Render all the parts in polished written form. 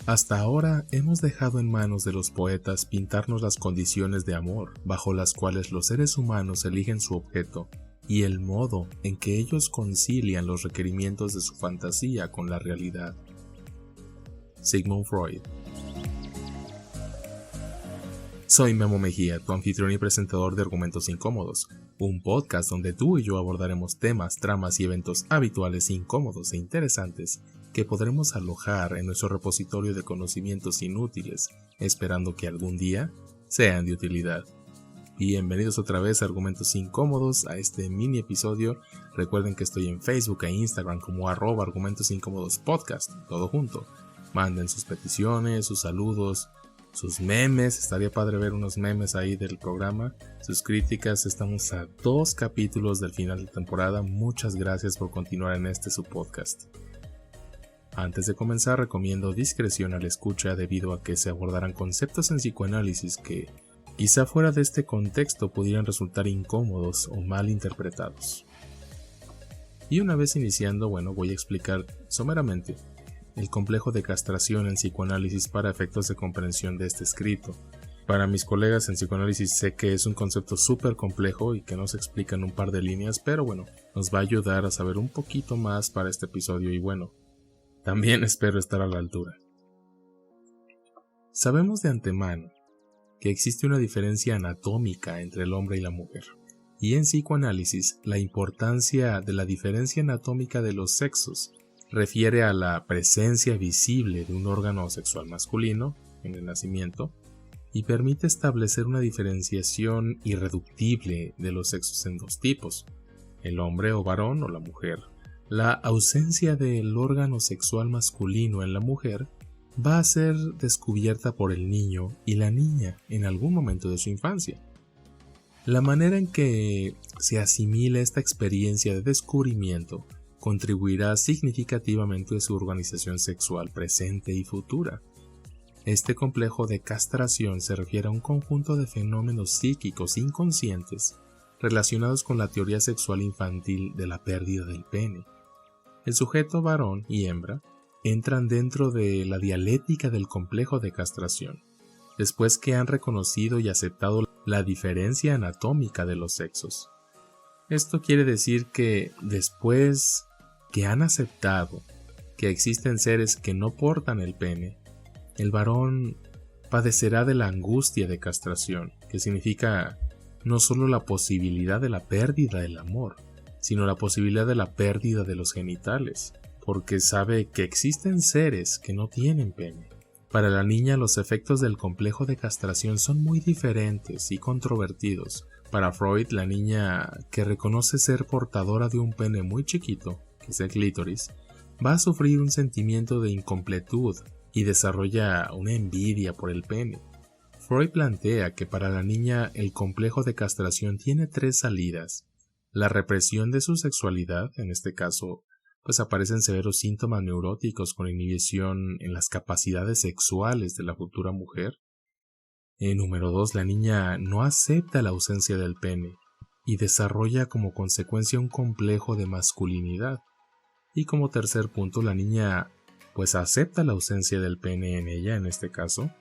Hasta ahora hemos dejado en manos de los poetas pintarnos las condiciones de amor bajo las cuales los seres humanos eligen su objeto y el modo en que ellos concilian los requerimientos de su fantasía con la realidad. Sigmund Freud. Soy Memo Mejía, tu anfitrión y presentador de Argumentos Incómodos, un podcast donde tú y yo abordaremos temas, tramas y eventos habituales, incómodos e interesantes que podremos alojar en nuestro repositorio de conocimientos inútiles, esperando que algún día sean de utilidad. Bienvenidos otra vez a Argumentos Incómodos, a este mini episodio. Recuerden que estoy en Facebook e Instagram como @Argumentos Incómodos Podcast, todo junto. Manden sus peticiones, sus saludos, sus memes, estaría padre ver unos memes ahí del programa, sus críticas. Estamos a 2 capítulos del final de temporada. Muchas gracias por continuar en este su podcast. Antes de comenzar, recomiendo discreción a la escucha debido a que se abordarán conceptos en psicoanálisis que, quizá fuera de este contexto, pudieran resultar incómodos o mal interpretados. Y una vez iniciando, voy a explicar someramente el complejo de castración en psicoanálisis para efectos de comprensión de este escrito. Para mis colegas en psicoanálisis sé que es un concepto súper complejo y que no se explica en un par de líneas, pero nos va a ayudar a saber un poquito más para este episodio y también espero estar a la altura. Sabemos de antemano que existe una diferencia anatómica entre el hombre y la mujer, y en psicoanálisis la importancia de la diferencia anatómica de los sexos refiere a la presencia visible de un órgano sexual masculino en el nacimiento y permite establecer una diferenciación irreductible de los sexos en 2 tipos, el hombre o varón o la mujer. La ausencia del órgano sexual masculino en la mujer va a ser descubierta por el niño y la niña en algún momento de su infancia. La manera en que se asimila esta experiencia de descubrimiento contribuirá significativamente a su organización sexual presente y futura. Este complejo de castración se refiere a un conjunto de fenómenos psíquicos inconscientes relacionados con la teoría sexual infantil de la pérdida del pene. El sujeto varón y hembra entran dentro de la dialéctica del complejo de castración, después que han reconocido y aceptado la diferencia anatómica de los sexos. Esto quiere decir que después que han aceptado que existen seres que no portan el pene, el varón padecerá de la angustia de castración, que significa no solo la posibilidad de la pérdida del amor, sino la posibilidad de la pérdida de los genitales, porque sabe que existen seres que no tienen pene. Para la niña, los efectos del complejo de castración son muy diferentes y controvertidos. Para Freud, la niña que reconoce ser portadora de un pene muy chiquito, que es el clítoris, va a sufrir un sentimiento de incompletud y desarrolla una envidia por el pene. Freud plantea que para la niña el complejo de castración tiene 3 salidas. La represión de su sexualidad, en este caso, aparecen severos síntomas neuróticos con inhibición en las capacidades sexuales de la futura mujer. Número 2, la niña no acepta la ausencia del pene y desarrolla como consecuencia un complejo de masculinidad. Y como tercer punto, la niña acepta la ausencia del pene en ella, en este caso,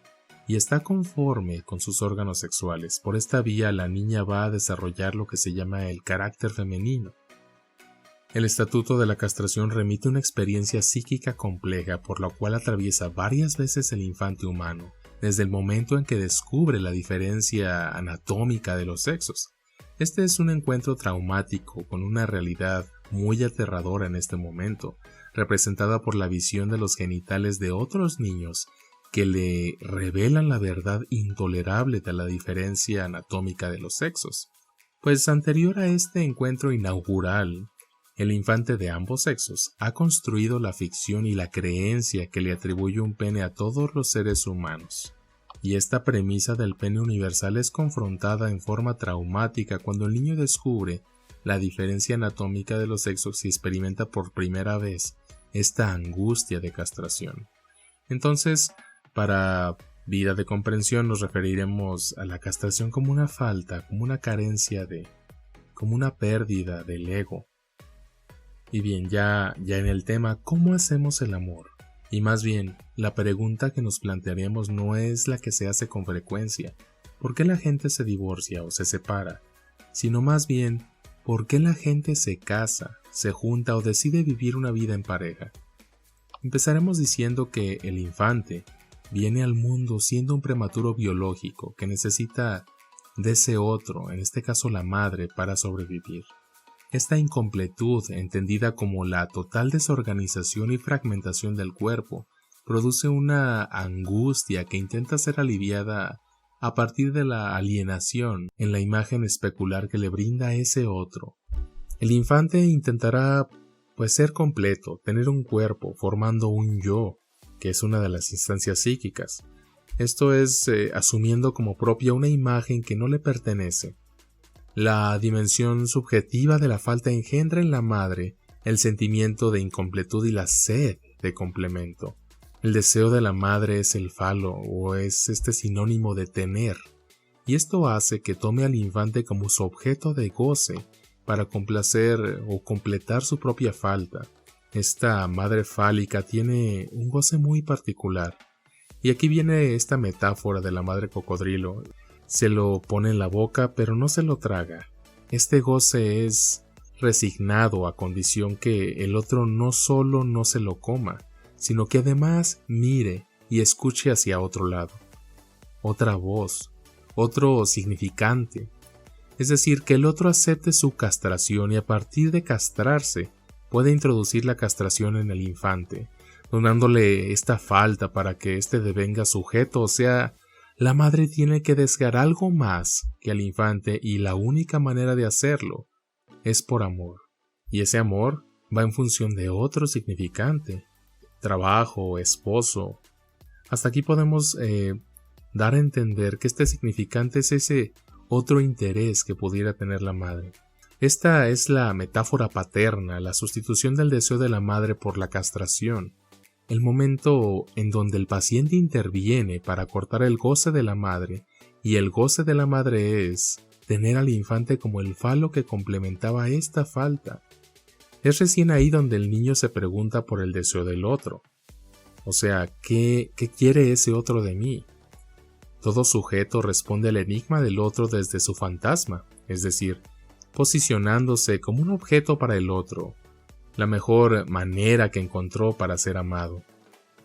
y está conforme con sus órganos sexuales. Por esta vía, la niña va a desarrollar lo que se llama el carácter femenino. El estatuto de la castración remite una experiencia psíquica compleja por la cual atraviesa varias veces el infante humano, desde el momento en que descubre la diferencia anatómica de los sexos. Este es un encuentro traumático con una realidad muy aterradora en este momento, representada por la visión de los genitales de otros niños que le revelan la verdad intolerable de la diferencia anatómica de los sexos. Anterior a este encuentro inaugural, el infante de ambos sexos ha construido la ficción y la creencia que le atribuye un pene a todos los seres humanos. Y esta premisa del pene universal es confrontada en forma traumática cuando el niño descubre la diferencia anatómica de los sexos y experimenta por primera vez esta angustia de castración. Entonces, para vida de comprensión nos referiremos a la castración como una falta, como una carencia como una pérdida del ego. Y bien, ya en el tema, ¿cómo hacemos el amor? Y más bien, la pregunta que nos plantearemos no es la que se hace con frecuencia, ¿por qué la gente se divorcia o se separa? Sino más bien, ¿por qué la gente se casa, se junta o decide vivir una vida en pareja? Empezaremos diciendo que el infante viene al mundo siendo un prematuro biológico que necesita de ese otro, en este caso la madre, para sobrevivir. Esta incompletud, entendida como la total desorganización y fragmentación del cuerpo, produce una angustia que intenta ser aliviada a partir de la alienación en la imagen especular que le brinda ese otro. El infante intentará ser completo, tener un cuerpo, formando un yo, que es una de las instancias psíquicas. Esto es asumiendo como propia una imagen que no le pertenece. La dimensión subjetiva de la falta engendra en la madre el sentimiento de incompletud y la sed de complemento. El deseo de la madre es el falo o es este sinónimo de tener, y esto hace que tome al infante como su objeto de goce para complacer o completar su propia falta. Esta madre fálica tiene un goce muy particular, y aquí viene esta metáfora de la madre cocodrilo. Se lo pone en la boca, pero no se lo traga. Este goce es resignado a condición que el otro no solo no se lo coma, sino que además mire y escuche hacia otro lado. Otra voz, otro significante. Es decir, que el otro acepte su castración y a partir de castrarse puede introducir la castración en el infante, donándole esta falta para que éste devenga sujeto, o sea, la madre tiene que desear algo más que al infante y la única manera de hacerlo es por amor. Y ese amor va en función de otro significante, trabajo, esposo. Hasta aquí podemos dar a entender que este significante es ese otro interés que pudiera tener la madre. Esta es la metáfora paterna, la sustitución del deseo de la madre por la castración. El momento en donde el paciente interviene para cortar el goce de la madre, y el goce de la madre es tener al infante como el falo que complementaba esta falta. Es recién ahí donde el niño se pregunta por el deseo del otro. O sea, ¿qué quiere ese otro de mí? Todo sujeto responde al enigma del otro desde su fantasma, es decir, posicionándose como un objeto para el otro, la mejor manera que encontró para ser amado.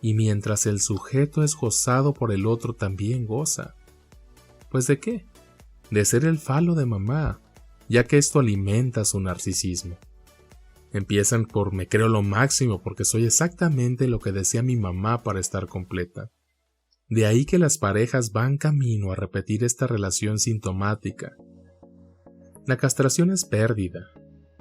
Y mientras el sujeto es gozado por el otro, también goza. ¿Pues de qué? De ser el falo de mamá, ya que esto alimenta su narcisismo. Empiezan por me creo lo máximo porque soy exactamente lo que desea mi mamá para estar completa. De ahí que las parejas van camino a repetir esta relación sintomática. La castración es pérdida.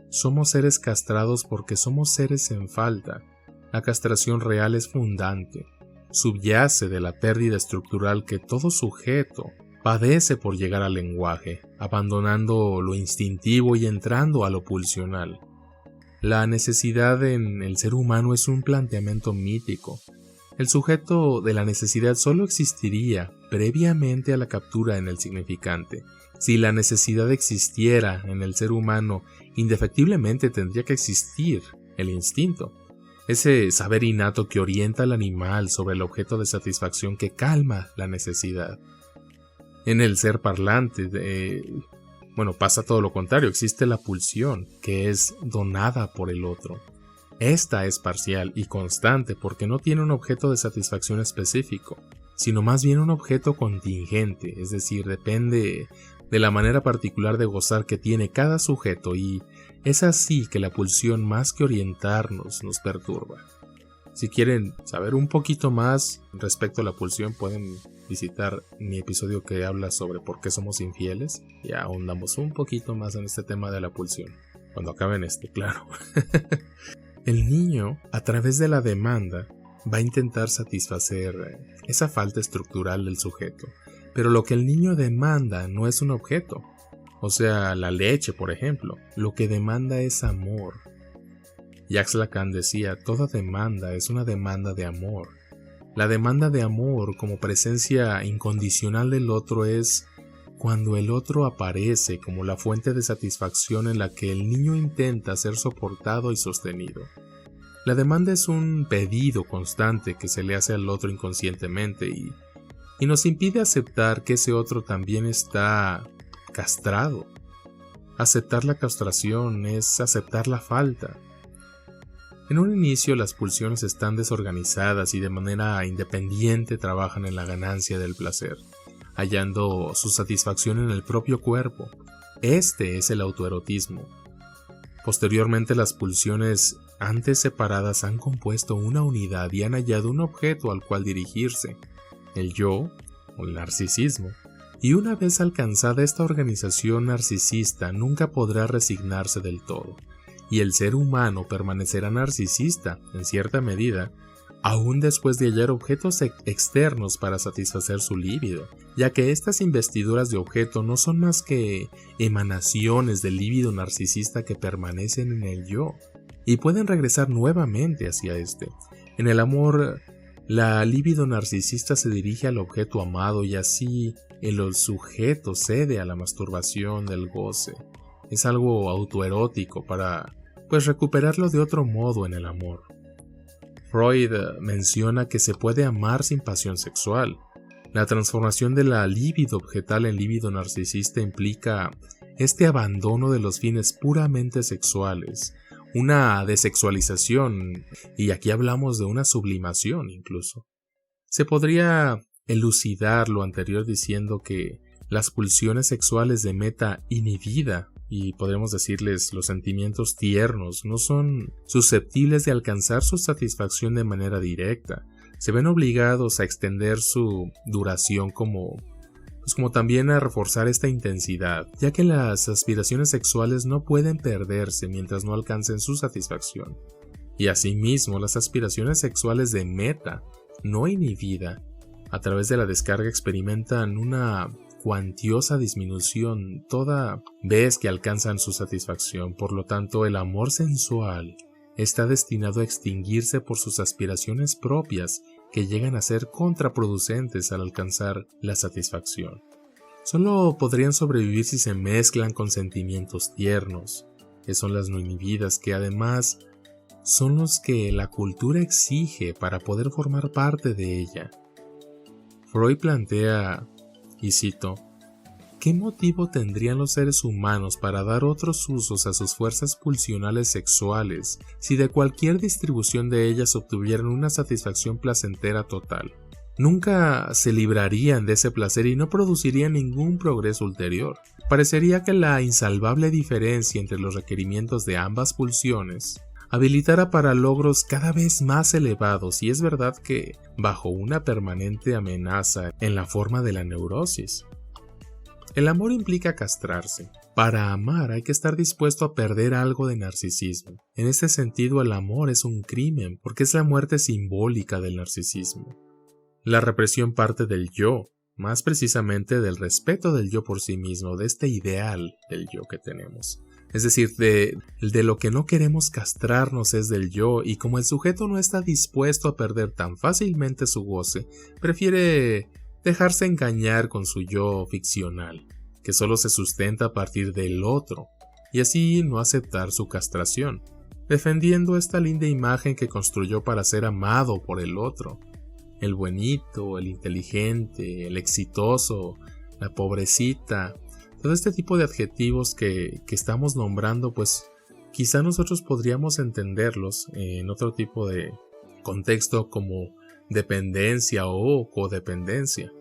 Somos seres castrados porque somos seres en falta. La castración real es fundante. Subyace de la pérdida estructural que todo sujeto padece por llegar al lenguaje, abandonando lo instintivo y entrando a lo pulsional. La necesidad en el ser humano es un planteamiento mítico. El sujeto de la necesidad solo existiría previamente a la captura en el significante. Si la necesidad existiera en el ser humano, indefectiblemente tendría que existir el instinto, ese saber innato que orienta al animal sobre el objeto de satisfacción que calma la necesidad. En el ser parlante, pasa todo lo contrario, existe la pulsión, que es donada por el otro. Esta es parcial y constante porque no tiene un objeto de satisfacción específico, sino más bien un objeto contingente, es decir, depende de la manera particular de gozar que tiene cada sujeto, y es así que la pulsión, más que orientarnos, nos perturba. Si quieren saber un poquito más respecto a la pulsión, pueden visitar mi episodio que habla sobre por qué somos infieles, y ahondamos un poquito más en este tema de la pulsión, cuando acaben claro. El niño, a través de la demanda, va a intentar satisfacer esa falta estructural del sujeto. Pero lo que el niño demanda no es un objeto. O sea, la leche, por ejemplo. Lo que demanda es amor. Jacques Lacan decía, toda demanda es una demanda de amor. La demanda de amor como presencia incondicional del otro es cuando el otro aparece como la fuente de satisfacción en la que el niño intenta ser soportado y sostenido. La demanda es un pedido constante que se le hace al otro inconscientemente y nos impide aceptar que ese otro también está castrado. Aceptar la castración es aceptar la falta. En un inicio las pulsiones están desorganizadas y de manera independiente trabajan en la ganancia del placer, hallando su satisfacción en el propio cuerpo. Este es el autoerotismo. Posteriormente las pulsiones antes separadas han compuesto una unidad y han hallado un objeto al cual dirigirse, el yo o el narcisismo. Y una vez alcanzada esta organización narcisista nunca podrá resignarse del todo, y el ser humano permanecerá narcisista en cierta medida, aún después de hallar objetos externos para satisfacer su líbido, ya que estas investiduras de objeto no son más que emanaciones del líbido narcisista que permanecen en el yo, y pueden regresar nuevamente hacia este. En el amor, la libido narcisista se dirige al objeto amado y así el sujeto cede a la masturbación del goce. Es algo autoerótico para, recuperarlo de otro modo en el amor. Freud menciona que se puede amar sin pasión sexual. La transformación de la libido objetal en libido narcisista implica este abandono de los fines puramente sexuales, una desexualización, y aquí hablamos de una sublimación incluso. Se podría elucidar lo anterior diciendo que las pulsiones sexuales de meta inhibida, y podremos decirles los sentimientos tiernos, no son susceptibles de alcanzar su satisfacción de manera directa. Se ven obligados a extender su duración como también a reforzar esta intensidad, ya que las aspiraciones sexuales no pueden perderse mientras no alcancen su satisfacción. Y asimismo, las aspiraciones sexuales de meta, no inhibida, a través de la descarga experimentan una cuantiosa disminución toda vez que alcanzan su satisfacción. Por lo tanto, el amor sensual está destinado a extinguirse por sus aspiraciones propias que llegan a ser contraproducentes al alcanzar la satisfacción. Solo podrían sobrevivir si se mezclan con sentimientos tiernos, que son las no inhibidas, que además son los que la cultura exige para poder formar parte de ella. Freud plantea, y cito, ¿qué motivo tendrían los seres humanos para dar otros usos a sus fuerzas pulsionales sexuales si de cualquier distribución de ellas obtuvieran una satisfacción placentera total? Nunca se librarían de ese placer y no producirían ningún progreso ulterior. Parecería que la insalvable diferencia entre los requerimientos de ambas pulsiones habilitara para logros cada vez más elevados, y es verdad que bajo una permanente amenaza en la forma de la neurosis. El amor implica castrarse. Para amar hay que estar dispuesto a perder algo de narcisismo. En este sentido, el amor es un crimen, porque es la muerte simbólica del narcisismo. La represión parte del yo, más precisamente del respeto del yo por sí mismo, de este ideal del yo que tenemos. Es decir, de lo que no queremos castrarnos es del yo, y como el sujeto no está dispuesto a perder tan fácilmente su goce, prefiere dejarse engañar con su yo ficcional, que solo se sustenta a partir del otro, y así no aceptar su castración, defendiendo esta linda imagen que construyó para ser amado por el otro. El buenito, el inteligente, el exitoso, la pobrecita. Todo este tipo de adjetivos que estamos nombrando, pues quizá nosotros podríamos entenderlos en otro tipo de contexto como dependencia o codependencia.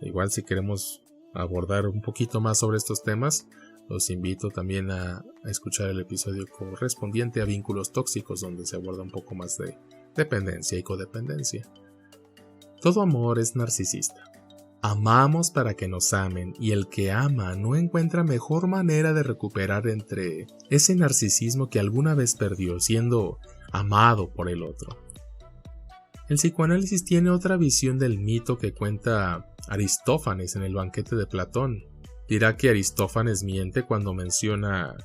Igual si queremos abordar un poquito más sobre estos temas, los invito también a escuchar el episodio correspondiente a vínculos tóxicos, donde se aborda un poco más de dependencia y codependencia. Todo amor es narcisista. Amamos para que nos amen, y el que ama no encuentra mejor manera de recuperar entre ese narcisismo que alguna vez perdió siendo amado por el otro. El psicoanálisis tiene otra visión del mito que cuenta Aristófanes en el banquete de Platón. Dirá que Aristófanes miente cuando menciona: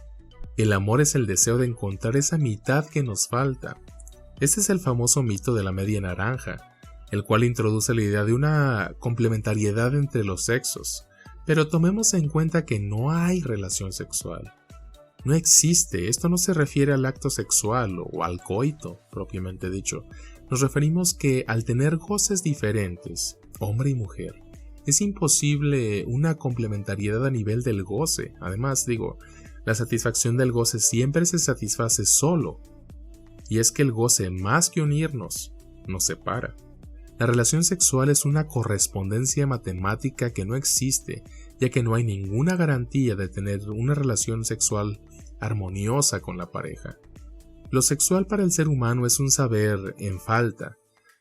el amor es el deseo de encontrar esa mitad que nos falta. Este es el famoso mito de la media naranja, el cual introduce la idea de una complementariedad entre los sexos, pero tomemos en cuenta que no hay relación sexual. no existe. Esto no se refiere al acto sexual o al coito, propiamente dicho. Nos referimos que al tener goces diferentes, hombre y mujer, es imposible una complementariedad a nivel del goce. Además, la satisfacción del goce siempre se satisface solo. Y es que el goce, más que unirnos, nos separa. La relación sexual es una correspondencia matemática que no existe, ya que no hay ninguna garantía de tener una relación sexual armoniosa con la pareja. Lo sexual para el ser humano es un saber en falta.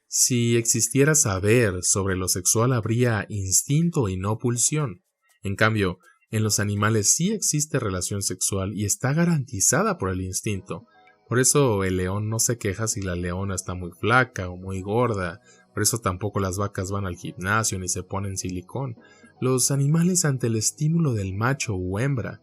Si existiera saber sobre lo sexual habría instinto y no pulsión. En cambio, en los animales sí existe relación sexual y está garantizada por el instinto. Por eso el león no se queja si la leona está muy flaca o muy gorda. Por eso tampoco las vacas van al gimnasio ni se ponen silicón. Los animales ante el estímulo del macho u hembra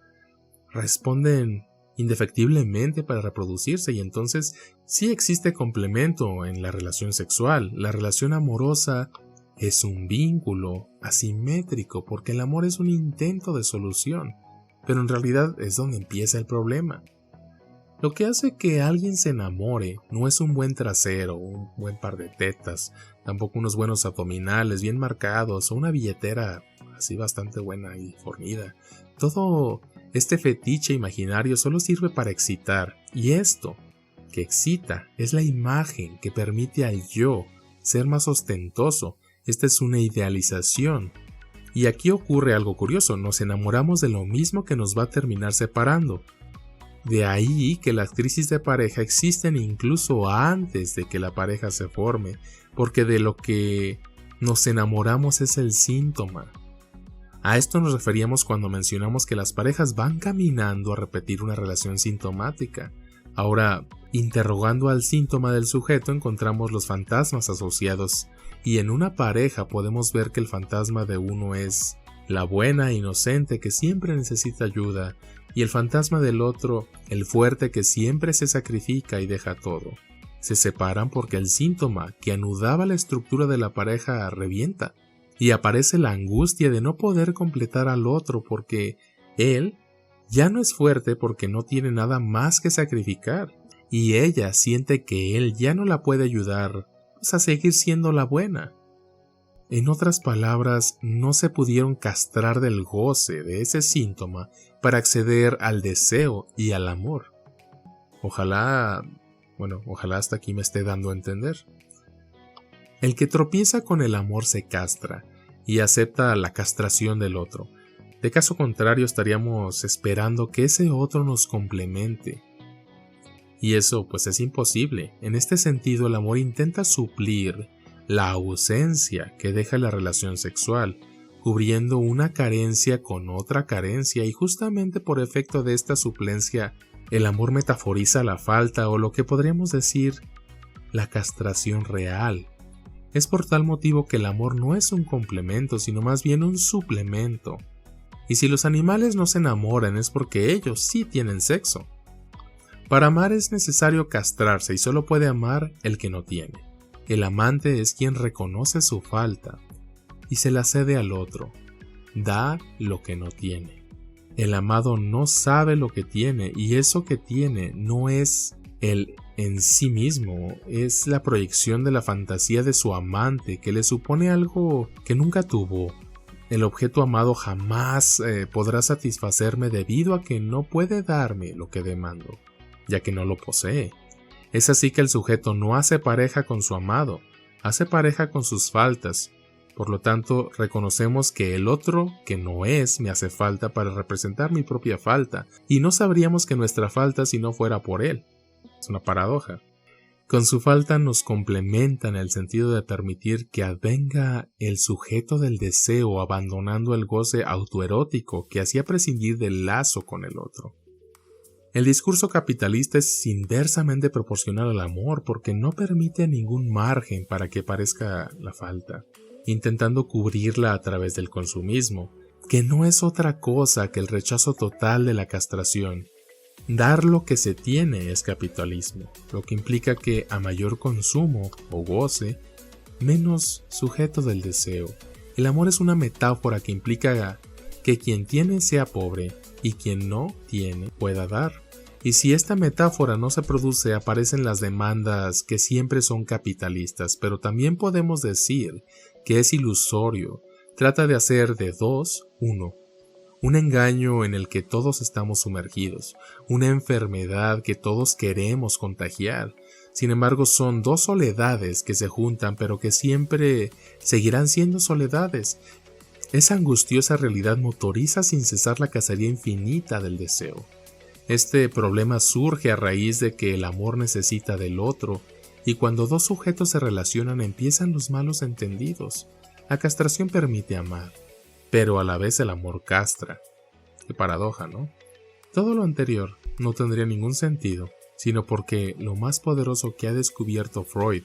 responden indefectiblemente para reproducirse y entonces sí existe complemento en la relación sexual. La relación amorosa es un vínculo asimétrico porque el amor es un intento de solución, pero en realidad es donde empieza el problema. Lo que hace que alguien se enamore no es un buen trasero, un buen par de tetas, tampoco unos buenos abdominales bien marcados o una billetera así bastante buena y fornida. Todo este fetiche imaginario solo sirve para excitar, y esto que excita es la imagen que permite al yo ser más ostentoso. Esta es una idealización. Y aquí ocurre algo curioso, nos enamoramos de lo mismo que nos va a terminar separando. De ahí que las crisis de pareja existen incluso antes de que la pareja se forme, porque de lo que nos enamoramos es el síntoma. A esto nos referíamos cuando mencionamos que las parejas van caminando a repetir una relación sintomática. Ahora, interrogando al síntoma del sujeto encontramos los fantasmas asociados, y en una pareja podemos ver que el fantasma de uno es la buena inocente que siempre necesita ayuda, y el fantasma del otro, el fuerte que siempre se sacrifica y deja todo. Se separan porque el síntoma que anudaba la estructura de la pareja revienta, y aparece la angustia de no poder completar al otro porque él ya no es fuerte porque no tiene nada más que sacrificar, y ella siente que él ya no la puede ayudar a seguir siendo la buena. En otras palabras, no se pudieron castrar del goce de ese síntoma para acceder al deseo y al amor. Ojalá hasta aquí me esté dando a entender. El que tropieza con el amor se castra y acepta la castración del otro. De caso contrario, estaríamos esperando que ese otro nos complemente. Y eso pues es imposible. En este sentido, el amor intenta suplir la ausencia que deja la relación sexual, cubriendo una carencia con otra carencia, y justamente por efecto de esta suplencia, el amor metaforiza la falta o lo que podríamos decir la castración real. Es por tal motivo que el amor no es un complemento, sino más bien un suplemento. Y si los animales no se enamoran es porque ellos sí tienen sexo. Para amar es necesario castrarse y solo puede amar el que no tiene. El amante es quien reconoce su falta y se la cede al otro. Da lo que no tiene. El amado no sabe lo que tiene y eso que tiene no es él en sí mismo, es la proyección de la fantasía de su amante que le supone algo que nunca tuvo. El objeto amado jamás podrá satisfacerme debido a que no puede darme lo que demando, ya que no lo posee. Es así que el sujeto no hace pareja con su amado, hace pareja con sus faltas. Por lo tanto, reconocemos que el otro, que no es, me hace falta para representar mi propia falta, y no sabríamos que nuestra falta si no fuera por él. Es una paradoja. Con su falta nos complementa en el sentido de permitir que advenga el sujeto del deseo abandonando el goce autoerótico que hacía prescindir del lazo con el otro. El discurso capitalista es inversamente proporcional al amor porque no permite ningún margen para que parezca la falta, intentando cubrirla a través del consumismo, que no es otra cosa que el rechazo total de la castración. Dar lo que se tiene es capitalismo, lo que implica que a mayor consumo o goce, menos sujeto del deseo. El amor es una metáfora que implica que quien tiene sea pobre y quien no tiene pueda dar. Y si esta metáfora no se produce, aparecen las demandas que siempre son capitalistas, pero también podemos decir que es ilusorio. Trata de hacer de 2, 1. Un engaño en el que todos estamos sumergidos, una enfermedad que todos queremos contagiar. Sin embargo, son 2 soledades que se juntan, pero que siempre seguirán siendo soledades. Esa angustiosa realidad motoriza sin cesar la cacería infinita del deseo. Este problema surge a raíz de que el amor necesita del otro, y cuando 2 sujetos se relacionan empiezan los malos entendidos. La castración permite amar, pero a la vez el amor castra. Qué paradoja, ¿no? Todo lo anterior no tendría ningún sentido, sino porque lo más poderoso que ha descubierto Freud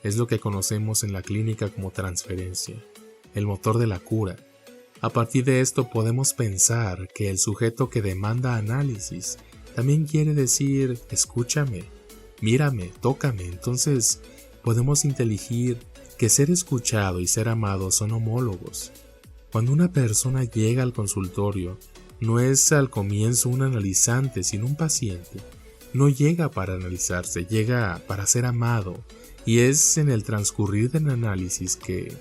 es lo que conocemos en la clínica como transferencia, el motor de la cura. A partir de esto podemos pensar que el sujeto que demanda análisis también quiere decir escúchame, mírame, tócame. Entonces podemos inteligir que ser escuchado y ser amado son homólogos. Cuando una persona llega al consultorio, no es al comienzo un analizante, sino un paciente. No llega para analizarse, llega para ser amado, y es en el transcurrir del análisis que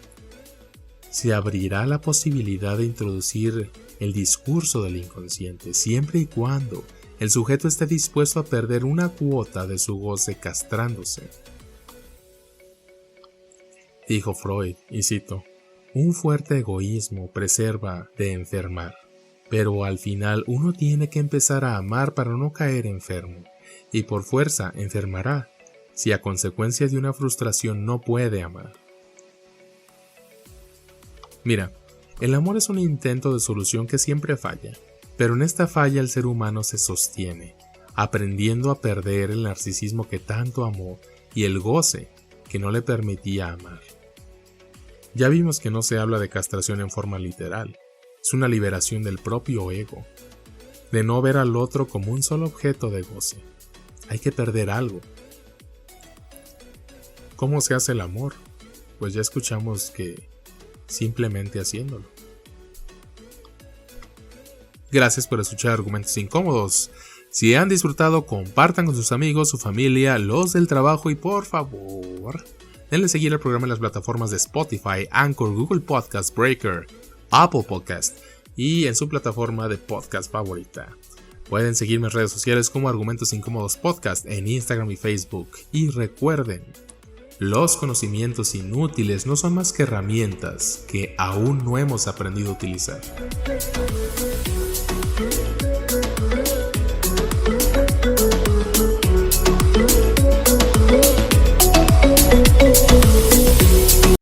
se abrirá la posibilidad de introducir el discurso del inconsciente, siempre y cuando el sujeto esté dispuesto a perder una cuota de su goce castrándose. Dijo Freud, y cito, un fuerte egoísmo preserva de enfermar, pero al final uno tiene que empezar a amar para no caer enfermo, y por fuerza enfermará, si a consecuencia de una frustración no puede amar. Mira, el amor es un intento de solución que siempre falla, pero en esta falla el ser humano se sostiene, aprendiendo a perder el narcisismo que tanto amó y el goce que no le permitía amar. Ya vimos que no se habla de castración en forma literal, es una liberación del propio ego, de no ver al otro como un solo objeto de goce. Hay que perder algo. ¿Cómo se hace el amor? Pues ya escuchamos que simplemente haciéndolo. Gracias por escuchar Argumentos Incómodos. Si han disfrutado, compartan con sus amigos, su familia, los del trabajo y por favor, denle seguir al programa en las plataformas de Spotify, Anchor, Google Podcast, Breaker, Apple Podcast y en su plataforma de podcast favorita. Pueden seguirme en redes sociales como Argumentos Incómodos Podcast en Instagram y Facebook. Y recuerden, los conocimientos inútiles no son más que herramientas que aún no hemos aprendido a utilizar.